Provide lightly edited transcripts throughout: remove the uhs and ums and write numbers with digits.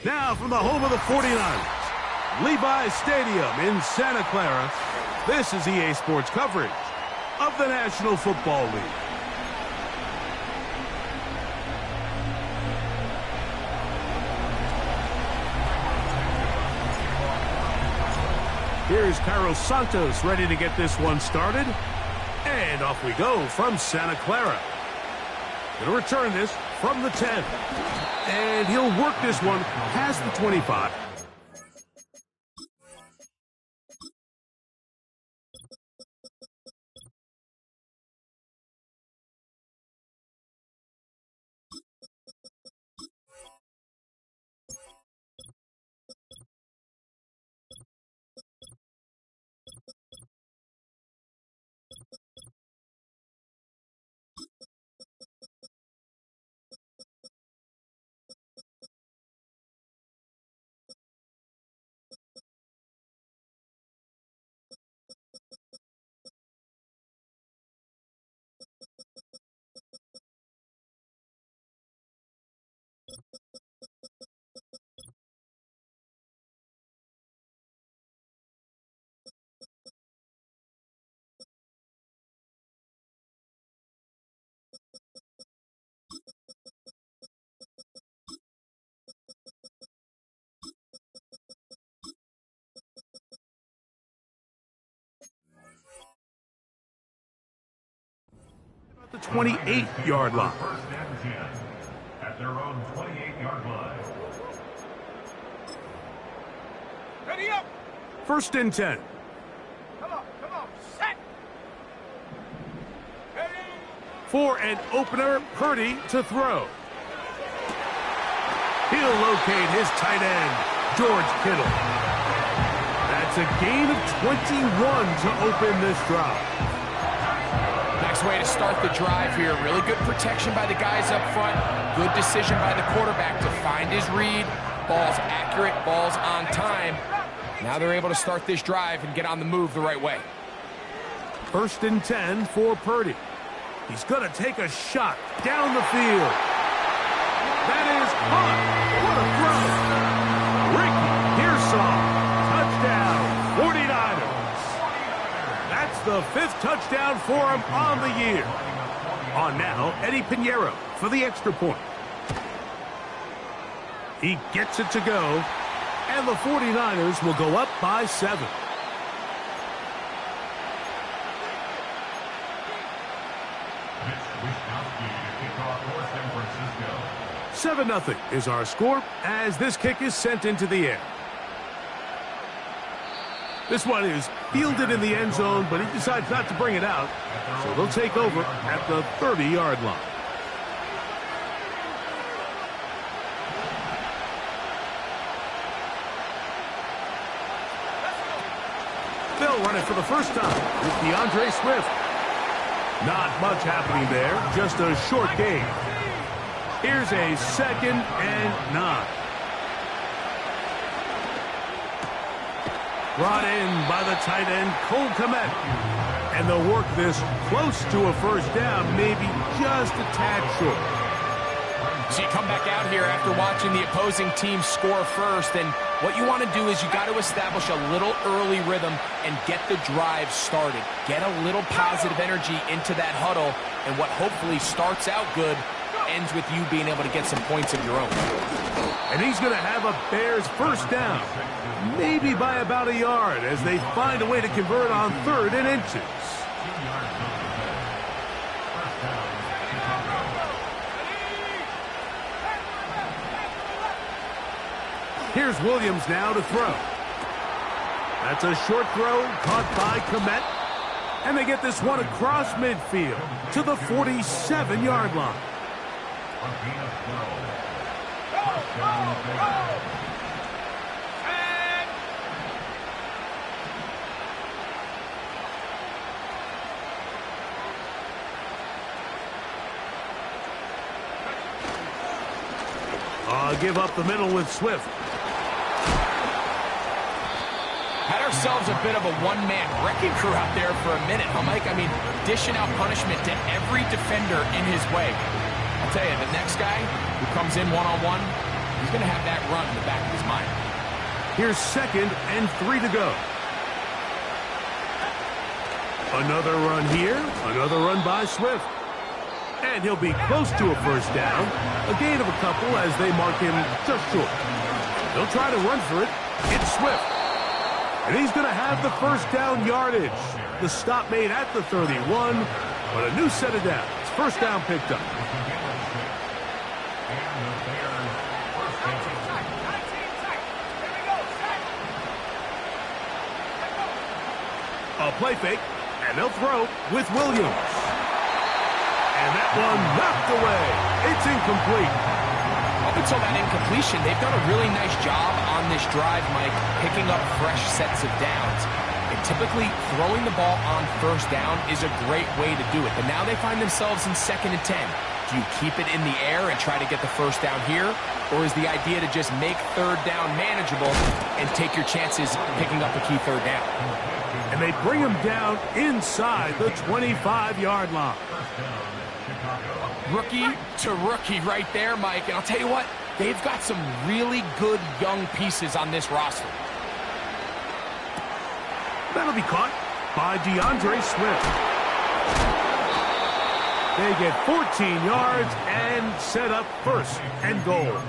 Now from the home of the 49ers, Levi's Stadium in Santa Clara, this is EA Sports coverage of the National Football League. Here's Carlos Santos ready to get this one started. And off we go from Santa Clara. Going to return this from the 10. And he'll work this one past the 25. The 28-yard line. First and 10 at their own 28-yard line. Ready up. First and 10. Come on, set. Ready. For an opener, Purdy to throw. He'll locate his tight end, George Kittle. That's a gain of 21 to open this drive. Nice way to start the drive here. Really good protection by the guys up front. Good decision by the quarterback to find his read. Ball's accurate, ball's on time. Now they're able to start this drive and get on the move the right way. First and 10 for Purdy. He's going to take a shot down the field. That is caught. What a throw. Ricky Pearsall. Touchdown, 49ers. That's the 5th touchdown for him on the year. On now, Eddie Pinheiro for the extra point. He gets it to go, and the 49ers will go up by 7. Mitch Wishnowsky to kick off for San Francisco. 7-0 is our score as this kick is sent into the air. This one is fielded in the end zone, but he decides not to bring it out, so they'll take over at the 30-yard line. They'll run it for the first time with DeAndre Swift. Not much happening there, just a short gain. Here's a 2nd and 9. Brought in by the tight end, Cole Kmet. And they'll work this close to a first down, maybe just a tad short. So you come back out here after watching the opposing team score first, and what you want to do is you got to establish a little early rhythm and get the drive started. Get a little positive energy into that huddle, and what hopefully starts out good ends with you being able to get some points of your own. And he's going to have a Bears first down, maybe by about a yard, as they find a way to convert on 3rd and inches. Here's Williams now to throw. That's a short throw caught by Kmet. And they get this one across midfield to the 47-yard line. Give up the middle with Swift. Had ourselves a bit of a one-man wrecking crew out there for a minute, huh, Mike? I mean, dishing out punishment to every defender in his way. I'll tell you, the next guy who comes in one-on-one, He's going to have that run in the back of his mind. Here's 2nd and 3 to go. Another run here. Another run by Swift. And he'll be close to a first down. A gain of a couple as they mark him just short. They'll try to run for it. It's Swift. And he's going to have the first down yardage. The stop made at the 31, but a new set of downs. First down picked up. A play fake, and they'll throw with Williams. And that one knocked away. It's incomplete. Up until that incompletion, they've done a really nice job on this drive, Mike, picking up fresh sets of downs. And typically, throwing the ball on first down is a great way to do it. But now they find themselves in 2nd and 10. Do you keep it in the air and try to get the first down here? Or is the idea to just make 3rd down manageable and take your chances picking up a key 3rd down? And they bring him down inside the 25-yard line. Rookie to rookie right there, Mike. And I'll tell you what, they've got some really good young pieces on this roster. That'll be caught by DeAndre Swift. They get 14 yards and set up 1st and goal.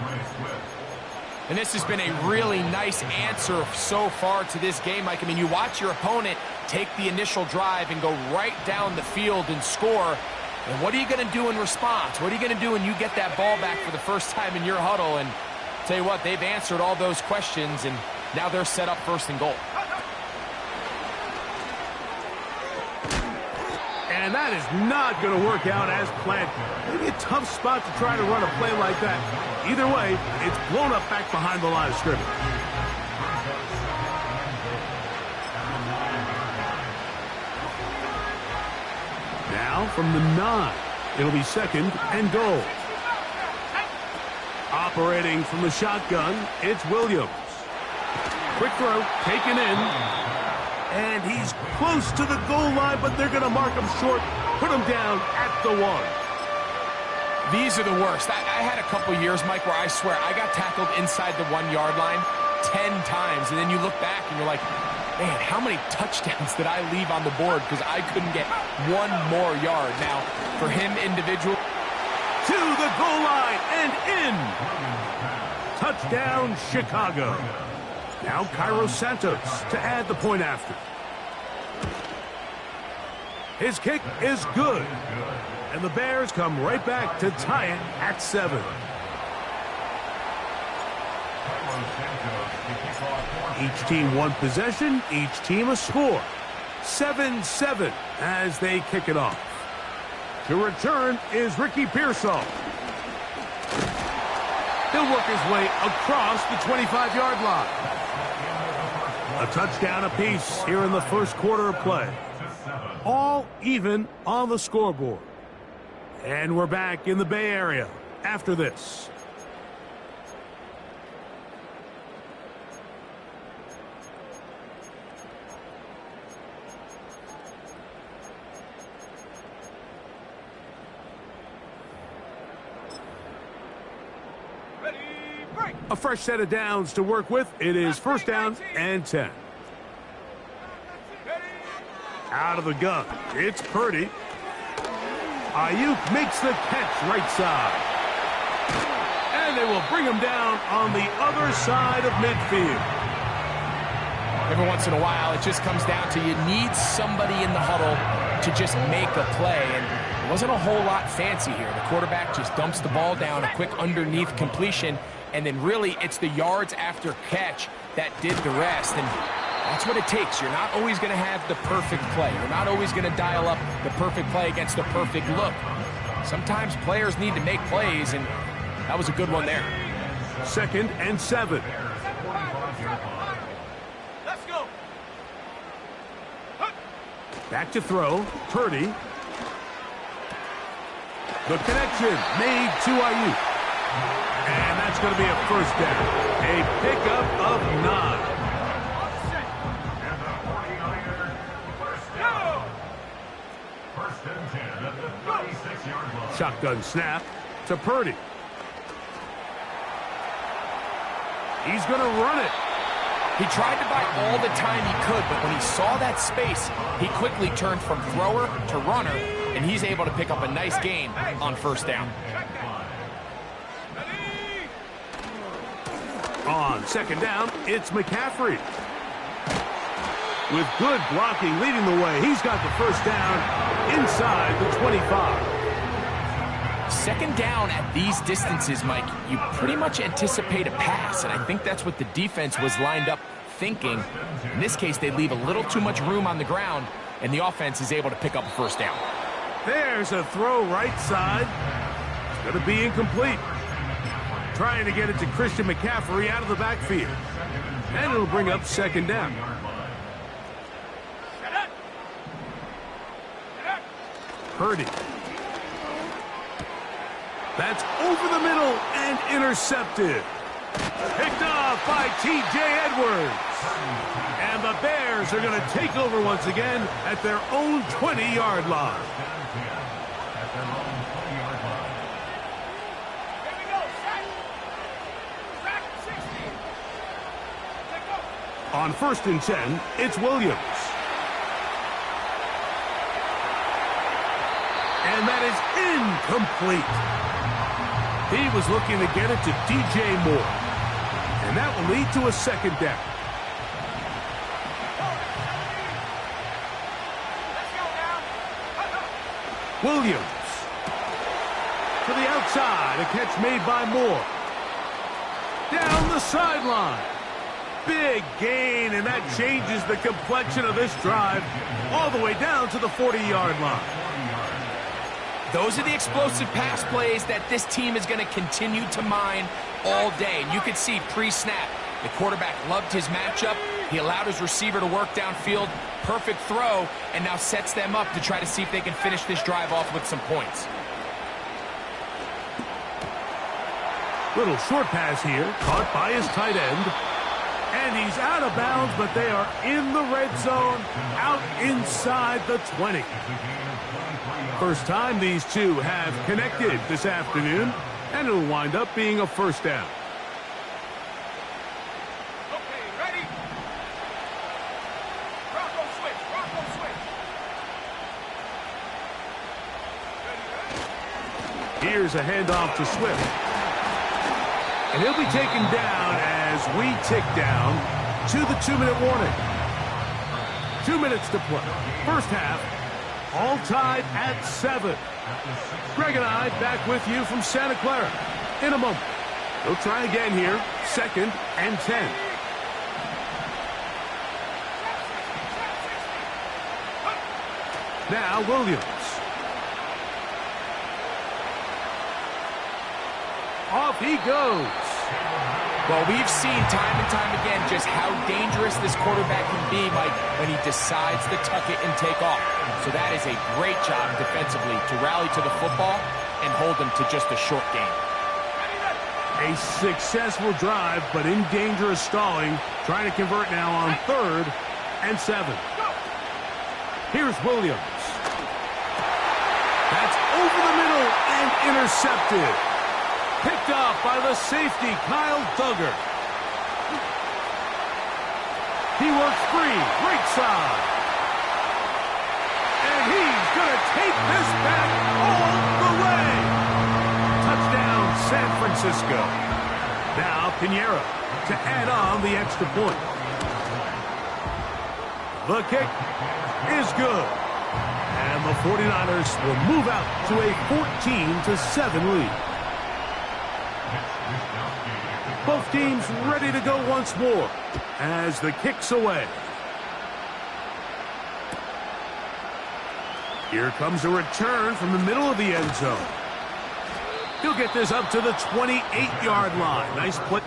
And this has been a really nice answer so far to this game, Mike. I mean, you watch your opponent take the initial drive and go right down the field and score. And what are you going to do in response? What are you going to do when you get that ball back for the first time in your huddle? And tell you what, they've answered all those questions, and now they're set up 1st and goal. And that is not going to work out as planned. Maybe a tough spot to try to run a play like that. Either way, it's blown up back behind the line of scrimmage. Now from the 9, it'll be 2nd and goal. Operating from the shotgun, it's Williams. Quick throw, taken in. And he's close to the goal line, but they're going to mark him short, put him down at the 1. These are the worst. I had a couple years, Mike, where I swear I got tackled inside the 1-yard line 10 times. And then you look back and you're like, man, how many touchdowns did I leave on the board because I couldn't get one more yard? Now, for him, individual. To the goal line and in. Touchdown, Chicago. Now Cairo Santos to add the point after. His kick is good. And the Bears come right back to tie it at 7. Each team one possession, each team a score. 7-7 as they kick it off. To return is Ricky Pearsall. He'll work his way across the 25-yard line. A touchdown apiece here in the first quarter of play. All even on the scoreboard. And we're back in the Bay Area after this. A fresh set of downs to work with. It is 1st down and 10. Out of the gun. It's Purdy. Ayuk makes the catch right side. And they will bring him down on the other side of midfield. Every once in a while, it just comes down to you need somebody in the huddle to just make a play. And it wasn't a whole lot fancy here. The quarterback just dumps the ball down, a quick underneath completion. And then really, it's the yards after catch that did the rest. And that's what it takes. You're not always going to have the perfect play. You're not always going to dial up the perfect play against the perfect look. Sometimes players need to make plays, and that was a good one there. 2nd and 7. Let's go. Back to throw. Purdy. The connection made to Ayuk. And that's going to be a 1st down. A pickup of 9. Shotgun snap to Purdy. He's going to run it. He tried to buy all the time he could, but when he saw that space, he quickly turned from thrower to runner, and he's able to pick up a nice gain on first down. On second down, it's McCaffrey. With good blocking leading the way, he's got the first down inside the 25. Second down at these distances, Mike, you pretty much anticipate a pass, and I think that's what the defense was lined up thinking. In this case, they leave a little too much room on the ground, and the offense is able to pick up a first down. There's a throw right side. It's going to be incomplete. Trying to get it to Christian McCaffrey out of the backfield. And it'll bring up second down. Purdy. That's over the middle and intercepted. Picked off by T.J. Edwards. And the Bears are going to take over once again at their own 20-yard line. On 1st and 10, it's Williams. And that is incomplete. He was looking to get it to DJ Moore. And that will lead to a second down. Williams. To the outside. A catch made by Moore. Down the sideline. Big gain, and that changes the complexion of this drive all the way down to the 40-yard line. Those are the explosive pass plays that this team is going to continue to mine all day. And you could see pre-snap, the quarterback loved his matchup. He allowed his receiver to work downfield. Perfect throw, and now sets them up to try to see if they can finish this drive off with some points. Little short pass here, caught by his tight end. And he's out of bounds, but they are in the red zone, out inside the 20. First time these two have connected this afternoon, and it'll wind up being a first down. Okay, ready? Bronco switch, Bronco switch. Here's a handoff to Swift. And he'll be taken down as we tick down to the 2-minute warning. 2 minutes to play. First half, all tied at 7. Greg and I back with you from Santa Clara in a moment. They'll try again here, 2nd and 10. Now Williams. Off he goes. Well, we've seen time and time again just how dangerous this quarterback can be, Mike, when he decides to tuck it and take off. So that is a great job defensively to rally to the football and hold them to just a short game. A successful drive, but in danger of stalling. Trying to convert now on 3rd and 7. Here's Williams. That's over the middle and intercepted. Picked off by the safety, Kyle Duggar. He works free, right side. And he's going to take this back all the way. Touchdown, San Francisco. Now Pinheiro to add on the extra point. The kick is good. And the 49ers will move out to a 14-7 lead. Both teams ready to go once more as the kick's away. Here comes a return from the middle of the end zone. He'll get this up to the 28-yard line. Nice play.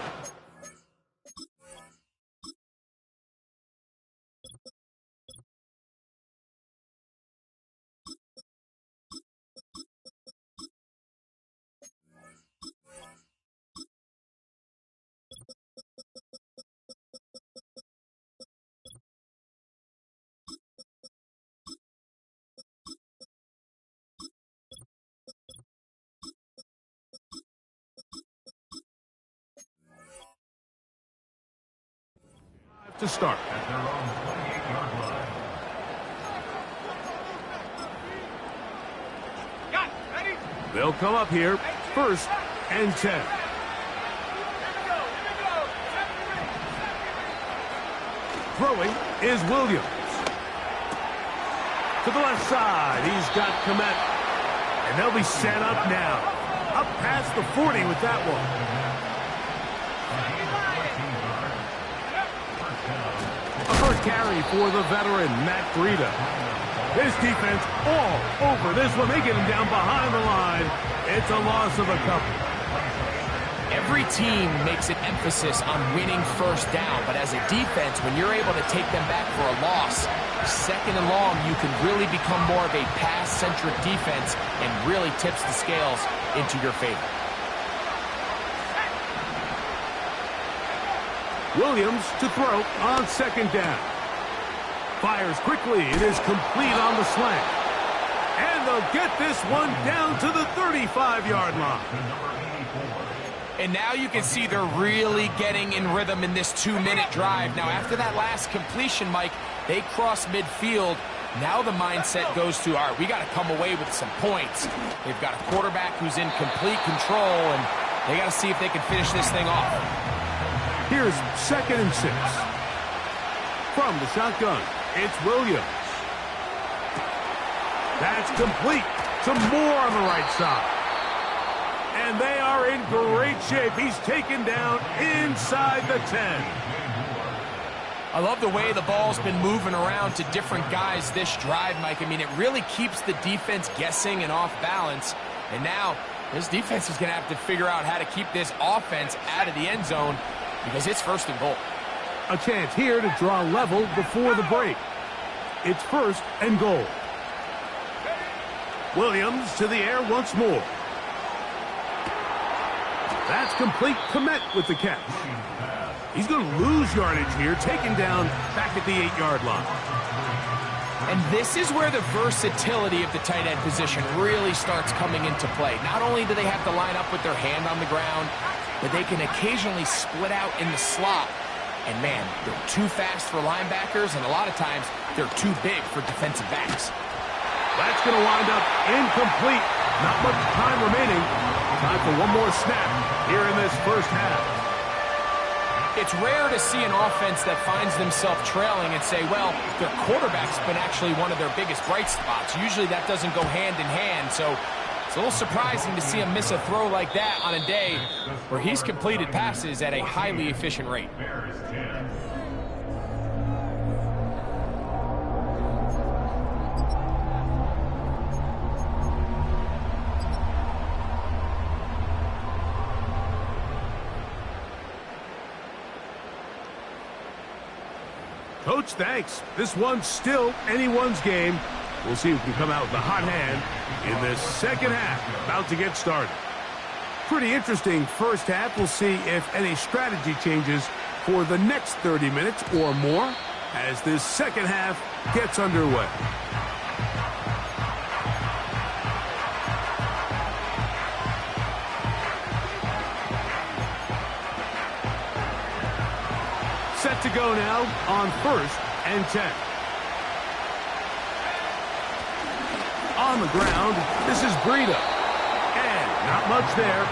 to start. At their own 28-yard line. Got it. Ready? They'll come up here, 1st and 10. Throwing is Williams. To the left side, he's got Komet. And they'll be set up now. Up past the 40 with that one. A first carry for the veteran, Matt Breida. His defense all over this one. They get him down behind the line. It's a loss of a couple. Every team makes an emphasis on winning first down, but as a defense, when you're able to take them back for a loss, 2nd and long, you can really become more of a pass-centric defense and really tips the scales into your favor. Williams to throw on 2nd down. Fires quickly. It is complete on the slant. And they'll get this one down to the 35-yard line. And now you can see they're really getting in rhythm in this 2-minute drive. Now, after that last completion, Mike, they cross midfield. Now the mindset goes to, all right, we got to come away with some points. They've got a quarterback who's in complete control, and they got to see if they can finish this thing off. Here's 2nd and 6. From the shotgun, it's Williams. That's complete to Moore on the right side. And they are in great shape. He's taken down inside the 10. I love the way the ball's been moving around to different guys this drive, Mike. I mean, it really keeps the defense guessing and off balance. And now this defense is going to have to figure out how to keep this offense out of the end zone because it's 1st and goal. A chance here to draw level before the break. It's 1st and goal. Williams to the air once more. That's complete. Komet with the catch. He's going to lose yardage here, taken down back at the 8-yard line. And this is where the versatility of the tight end position really starts coming into play. Not only do they have to line up with their hand on the ground, but they can occasionally split out in the slot. And man, they're too fast for linebackers, and a lot of times they're too big for defensive backs. That's going to wind up incomplete. Not much time remaining. Time for one more snap here in this 1st half. It's rare to see an offense that finds themselves trailing and say, well, their quarterback's been actually one of their biggest bright spots. Usually that doesn't go hand in hand, so it's a little surprising to see him miss a throw like that on a day where he's completed passes at a highly efficient rate. Coach, thanks. This one's still anyone's game. We'll see who can come out with a hot hand in this 2nd half. About to get started. Pretty interesting 1st half. We'll see if any strategy changes for the next 30 minutes or more as this 2nd half gets underway. Set to go now on 1st and 10. On the ground, this is Breida. And not much there.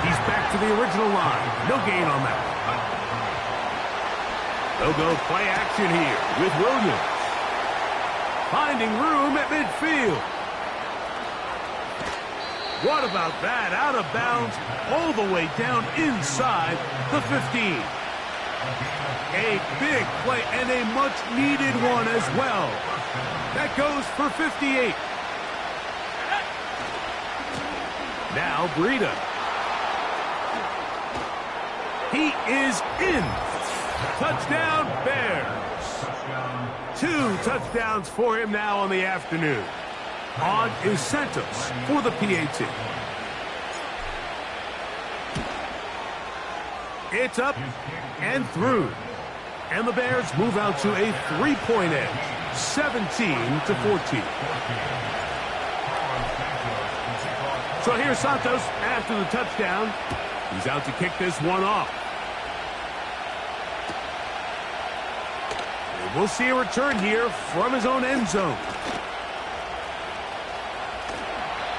He's back to the original line. No gain on that. They'll go play action here with Williams. Finding room at midfield. What about that? Out of bounds all the way down inside the 15. A big play and a much-needed one as well. That goes for 58. Now Breida. He is in. Touchdown, Bears. 2 touchdowns for him now on the afternoon. On is Santos for the PAT. It's up and through. And the Bears move out to a 3-point edge, 17-14. So here's Santos after the touchdown. He's out to kick this one off. We'll see a return here from his own end zone.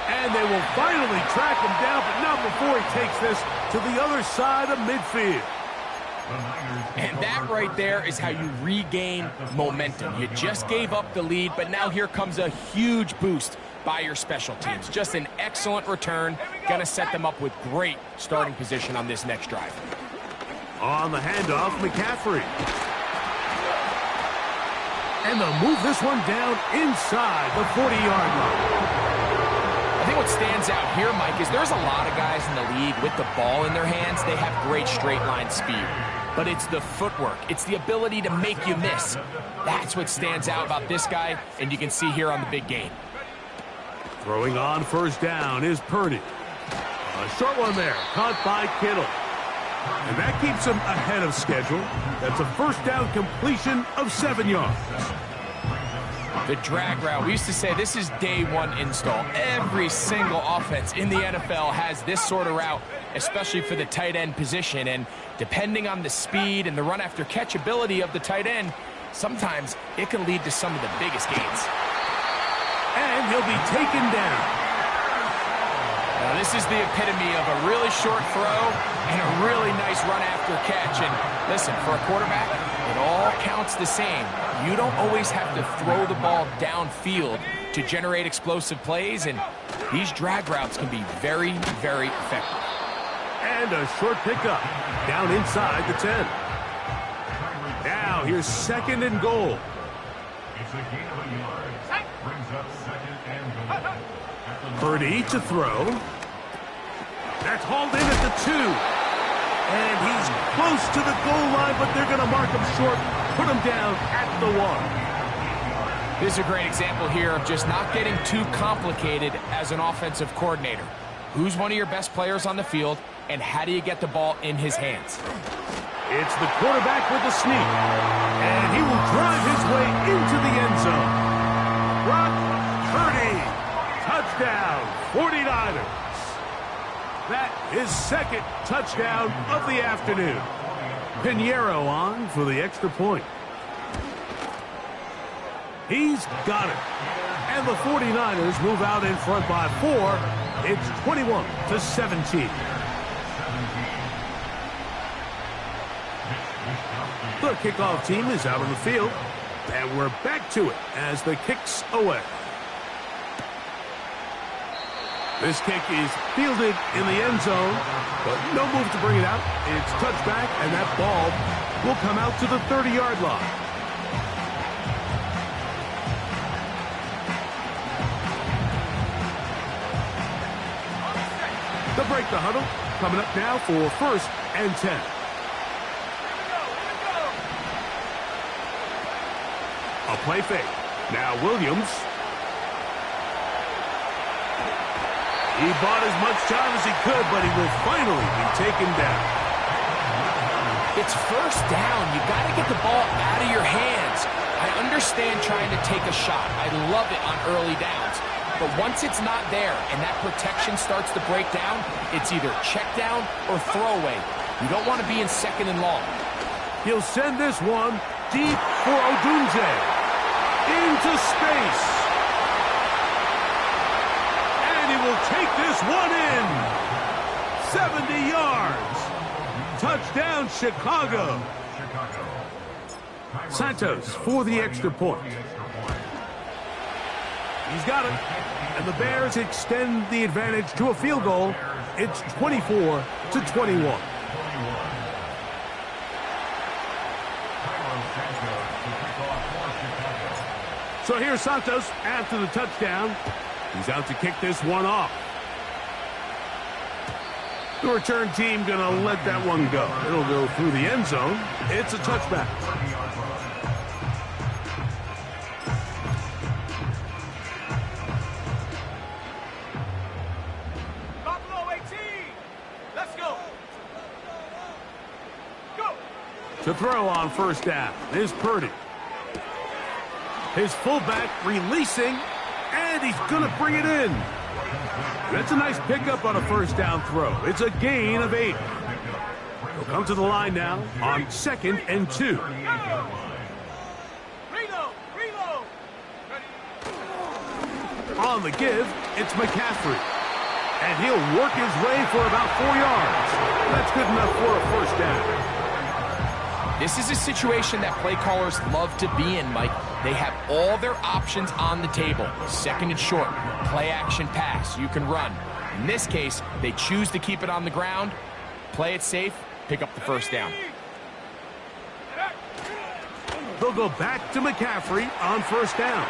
And they will finally track him down, but not before he takes this to the other side of midfield. And that right there is how you regain momentum. You just gave up the lead, but now here comes a huge boost by your special teams. Just an excellent return. Going to set them up with great starting position on this next drive. On the handoff, McCaffrey. And they'll move this one down inside the 40-yard line. I think what stands out here, Mike, is there's a lot of guys in the league with the ball in their hands. They have great straight line speed. But it's the footwork. It's the ability to make you miss. That's what stands out about this guy, and you can see here on the big game. Throwing on first down is Purdy. A short one there, caught by Kittle. And that keeps him ahead of schedule. That's a first down completion of 7 yards. The drag route, we used to say this is day one install. Every single offense in the NFL has this sort of route, especially for the tight end position. And depending on the speed and the run after catch ability of the tight end, sometimes it can lead to some of the biggest gains. And he'll be taken down. Now, this is the epitome of a really short throw and a really nice run after catch. And listen, for a quarterback, it all counts the same. You don't always have to throw the ball downfield to generate explosive plays, and these drag routes can be very, very effective. And a short pickup down inside the 10. Now here's 2nd and goal. It's a gain of a yard. Brings up 2nd and goal. Purdy to throw. That's hauled in at the 2. And he's close to the goal line, but they're going to mark him short, put him down at the 1. This is a great example here of just not getting too complicated as an offensive coordinator. Who's one of your best players on the field, and how do you get the ball in his hands? It's the quarterback with the sneak, and he will drive his way into the end zone. Brock Purdy, touchdown, 49ers. That is 2nd touchdown of the afternoon. Pinheiro on for the extra point. He's got it. And the 49ers move out in front by 4. It's 21-17. The kickoff team is out on the field. And we're back to it as the kick's away. This kick is fielded in the end zone, but no move to bring it out. It's touchback, and that ball will come out to the 30-yard line. They'll break the huddle. Coming up now for 1st and 10. A play fake. Now Williams. He bought as much time as he could, but he will finally be taken down. It's first down. You got to get the ball out of your hands. I understand trying to take a shot. I love it on early downs. But once it's not there and that protection starts to break down, it's either check down or throwaway. You don't want to be in 2nd and long. He'll send this one deep for Odunze. Into space. And he will take this one in. 70 yards. Touchdown, Chicago. Santos for the extra point. He's got it. And the Bears extend the advantage to a field goal. It's 24-21. So here's Santos after the touchdown. He's out to kick this one off. The return team going to let that one go. It'll go through the end zone. It's a touchback. Buffalo 18. Let's go. Go. To throw on first down is Purdy. His fullback releasing, and he's going to bring it in. That's a nice pickup on a first down throw. It's a gain of 8. He'll come to the line now on 2nd and 2. On the give, it's McCaffrey. And he'll work his way for about 4 yards. That's good enough for a first down. This is a situation that play callers love to be in, Mike. They have all their options on the table. Second and short, play action pass, you can run. In this case, they choose to keep it on the ground, play it safe, pick up the first down. They'll go back to McCaffrey on first down.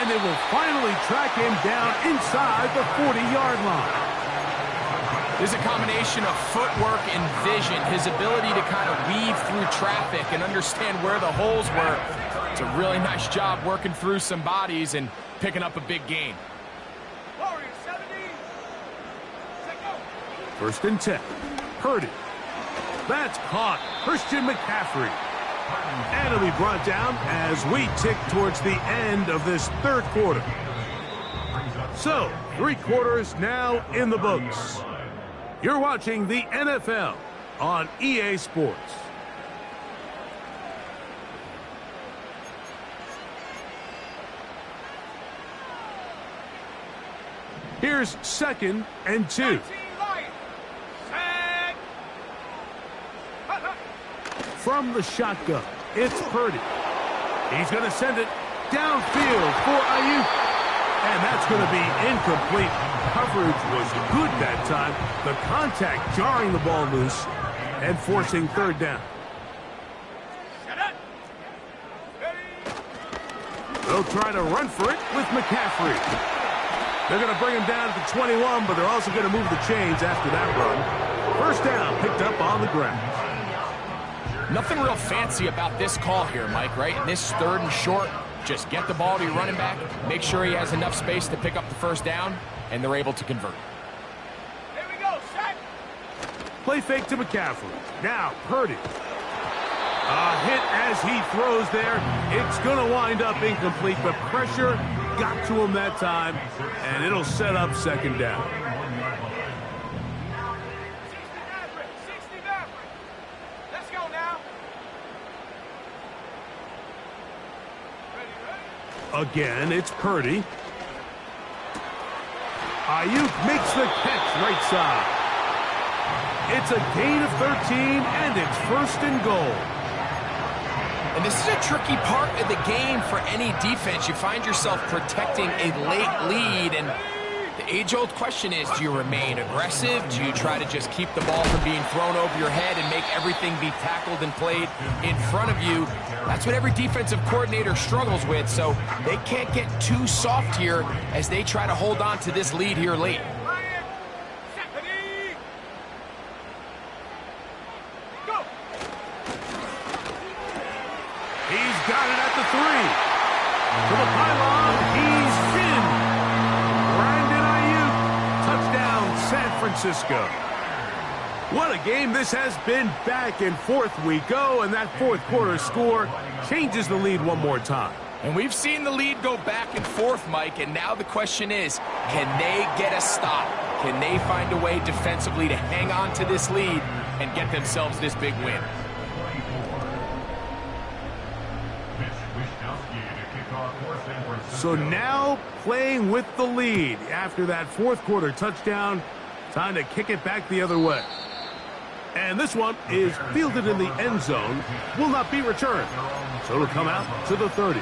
And they will finally track him down inside the 40-yard line. There's a combination of footwork and vision, his ability to kind of weave through traffic and understand where the holes were. It's a really nice job working through some bodies and picking up a big gain. First and 10. Purdy. That's caught. Christian McCaffrey. And it'll be brought down as we tick towards the end of this third quarter. So, 3 quarters now in the books. You're watching the NFL on EA Sports. Here's 2nd and 2. From the shotgun, it's Purdy. He's going to send it downfield for Ayuk. And that's going to be incomplete. Coverage was good that time. The contact jarring the ball loose and forcing third down. They'll try to run for it with McCaffrey. They're going to bring him down to the 21, but they're also going to move the chains after that run. First down picked up on the ground. Nothing real fancy about this call here, Mike, right? In this third and short, just get the ball to your running back, make sure he has enough space to pick up the first down, and they're able to convert. Here we go, set. Play fake to McCaffrey. Now, Purdy. A hit as he throws there. It's going to wind up incomplete, but pressure got to him that time, and it'll set up second down. 60 Maverick. Let's go now. Again, it's Purdy. Ayuk makes the catch right side. It's a gain of 13, and it's first and goal. And this is a tricky part of the game for any defense. You find yourself protecting a late lead, and the age-old question is, do you remain aggressive? Do you try to just keep the ball from being thrown over your head and make everything be tackled and played in front of you? That's what every defensive coordinator struggles with, so they can't get too soft here as they try to hold on to this lead here late. He's got it at the 3. To the pylon, he's in. Brandon Ayuk, touchdown San Francisco. What a game this has been. Back and forth we go, and that fourth quarter score changes the lead one more time. And we've seen the lead go back and forth, Mike, and now the question is, can they get a stop? Can they find a way defensively to hang on to this lead and get themselves this big win? So now playing with the lead after that fourth quarter touchdown, time to kick it back the other way. And this one is fielded in the end zone, will not be returned. So it'll come out to the 30.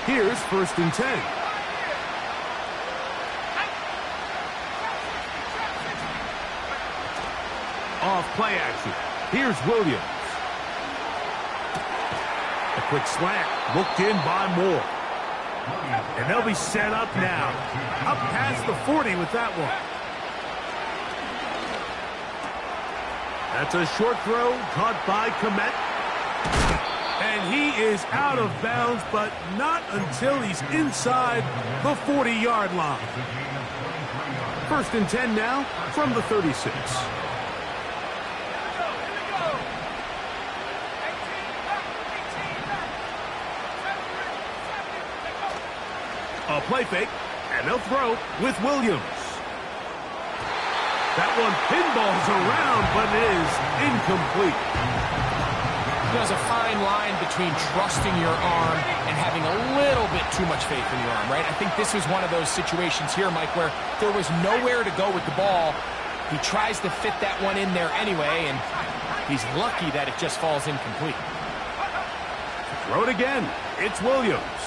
Here's first and 10. Off play action. Here's Williams. A quick slant, looked in by Moore. And they'll be set up now. Up past the 40 with that one. That's a short throw, caught by Komet. And he is out of bounds, but not until he's inside the 40-yard line. First and 10 now from the 36. A play fake, and they'll throw with Williams. That one pinballs around, but it is incomplete. There's a fine line between trusting your arm and having a little bit too much faith in your arm, right? I think this was one of those situations here, Mike, where there was nowhere to go with the ball. He tries to fit that one in there anyway, and he's lucky that it just falls incomplete. Throw it again. It's Williams.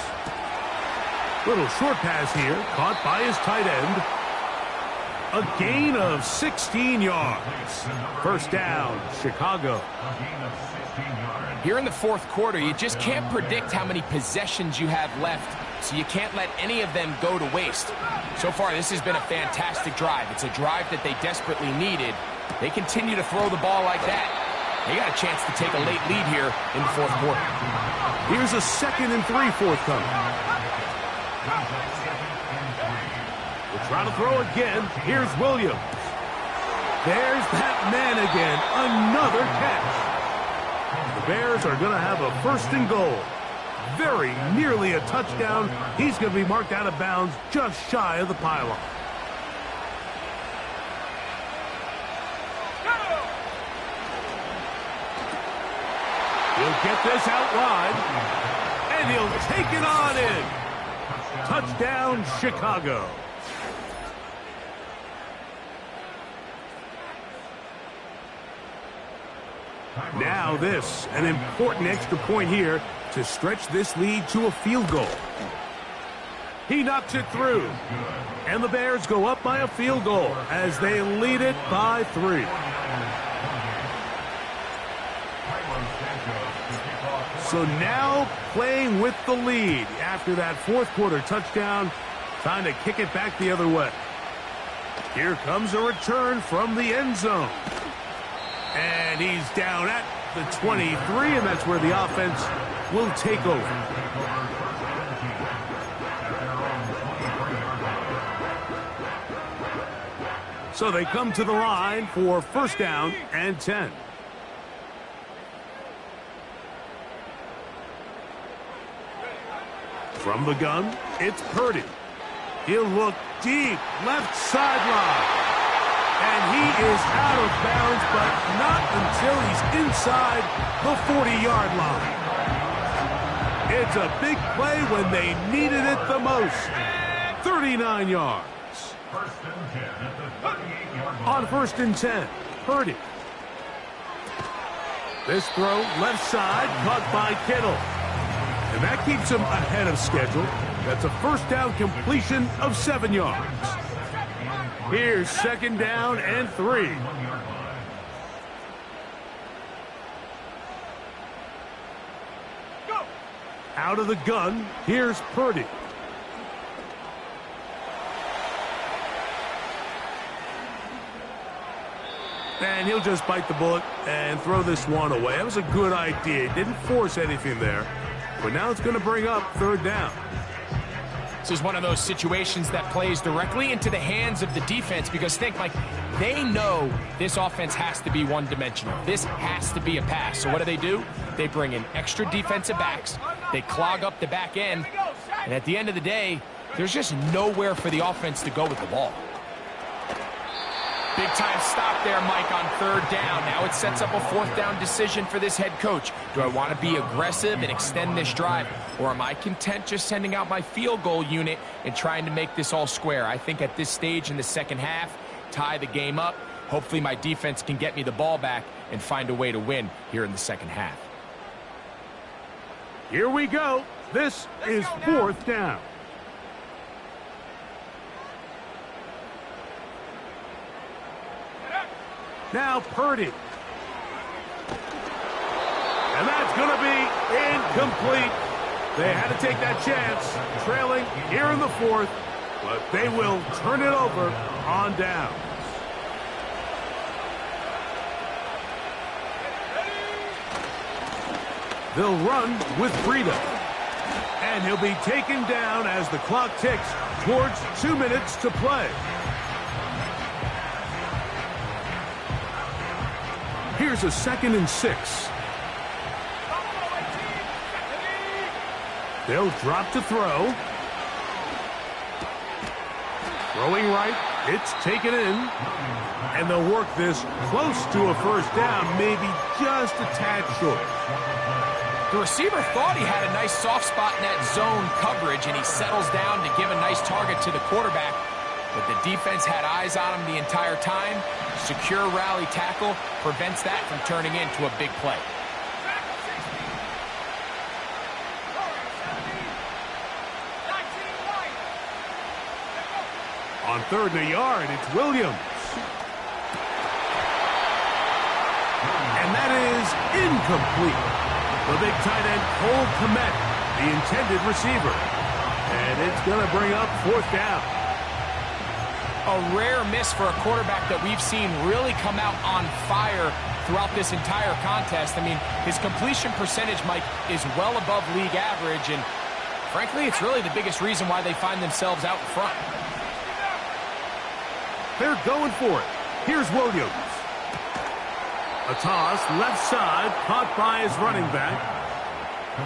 Little short pass here, caught by his tight end. A gain of 16 yards. First down, Chicago. Here in the fourth quarter, you just can't predict how many possessions you have left, so you can't let any of them go to waste. So far, this has been a fantastic drive. It's a drive that they desperately needed. They continue to throw the ball like that. They got a chance to take a late lead here in the fourth quarter. Here's a 2nd and 3 forthcoming. We'll try to throw again. Here's Williams. There's that man again. Another catch. The Bears are going to have a 1st and goal. Very nearly a touchdown. He's going to be marked out of bounds just shy of the pylon. He'll get this out wide. And he'll take it on in. Touchdown, Chicago. Now this, an important extra point here to stretch this lead to a field goal. He knocks it through. And the Bears go up by a field goal as they lead it by 3. So now playing with the lead after that fourth quarter touchdown, trying to kick it back the other way. Here comes a return from the end zone. And he's down at the 23, and that's where the offense will take over. So they come to the line for 1st down and 10. From the gun, it's Purdy. He'll look deep, left sideline. And he is out of bounds, but not until he's inside the 40-yard line. It's a big play when they needed it the most. 39 yards. On 1st and 10, Purdy. This throw left side, caught by Kittle. And that keeps him ahead of schedule. That's a 1st down completion of 7 yards. Here's 2nd down and 3. Out of the gun, here's Purdy. And he'll just bite the bullet and throw this one away. That was a good idea. He didn't force anything there. But now it's going to bring up 3rd down. This is one of those situations that plays directly into the hands of the defense because think, Mike, they know this offense has to be one-dimensional. This has to be a pass. So what do? They bring in extra defensive backs. They clog up the back end. And at the end of the day, there's just nowhere for the offense to go with the ball. Big time stop there, Mike, on 3rd down. Now it sets up a 4th down decision for this head coach. Do I want to be aggressive and extend this drive, or am I content just sending out my field goal unit and trying to make this all square? I think at this stage in the second half, tie the game up. Hopefully my defense can get me the ball back and find a way to win here in the second half. Here we go. This is 4th down. Now Purdy. And that's going to be incomplete. They had to take that chance, trailing here in the 4th, but they will turn it over on down. They'll run with freedom. And he'll be taken down as the clock ticks towards 2 minutes to play. Here's a 2nd and 6. They'll drop to throw. Throwing right, it's taken in. And they'll work this close to a first down, maybe just a tad short. The receiver thought he had a nice soft spot in that zone coverage, and he settles down to give a nice target to the quarterback. But the defense had eyes on him the entire time. Secure rally tackle prevents that from turning into a big play. On 3rd and a yard, it's Williams. And that is incomplete. The big tight end, Cole Kmet, the intended receiver. And it's going to bring up 4th down. A rare miss for a quarterback that we've seen really come out on fire throughout this entire contest. I mean, his completion percentage, Mike, is well above league average, and frankly, it's really the biggest reason why they find themselves out in front. They're going for it. Here's Williams. A toss, left side, caught by his running back.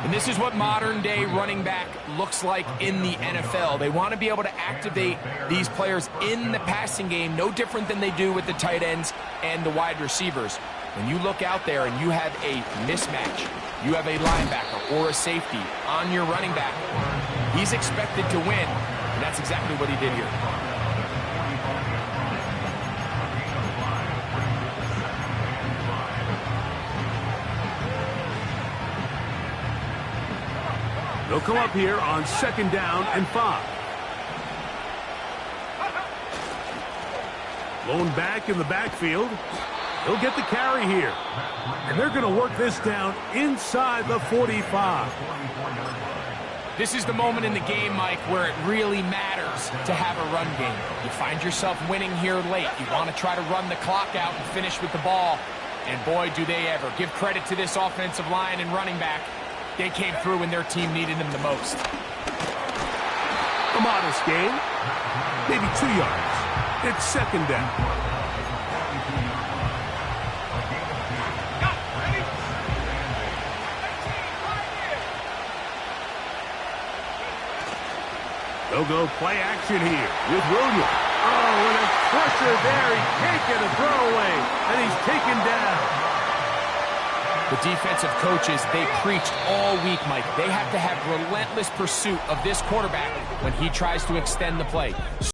And this is what modern-day running back looks like in the NFL. They want to be able to activate these players in the passing game, no different than they do with the tight ends and the wide receivers. When you look out there and you have a mismatch, you have a linebacker or a safety on your running back, he's expected to win, and that's exactly what he did here. They'll come up here on 2nd down and 5. Lone back in the backfield. He'll get the carry here. And they're going to work this down inside the 45. This is the moment in the game, Mike, where it really matters to have a run game. You find yourself winning here late. You want to try to run the clock out and finish with the ball. And boy, do they ever. Give credit to this offensive line and running back. They came through when their team needed them the most. A modest gain, maybe 2 yards. It's 2nd down. They'll go play action here with Williams. Oh, and a pressure there. He can't get a throwaway, and he's taken down. The defensive coaches, they preached all week, Mike. They have to have relentless pursuit of this quarterback when he tries to extend the play.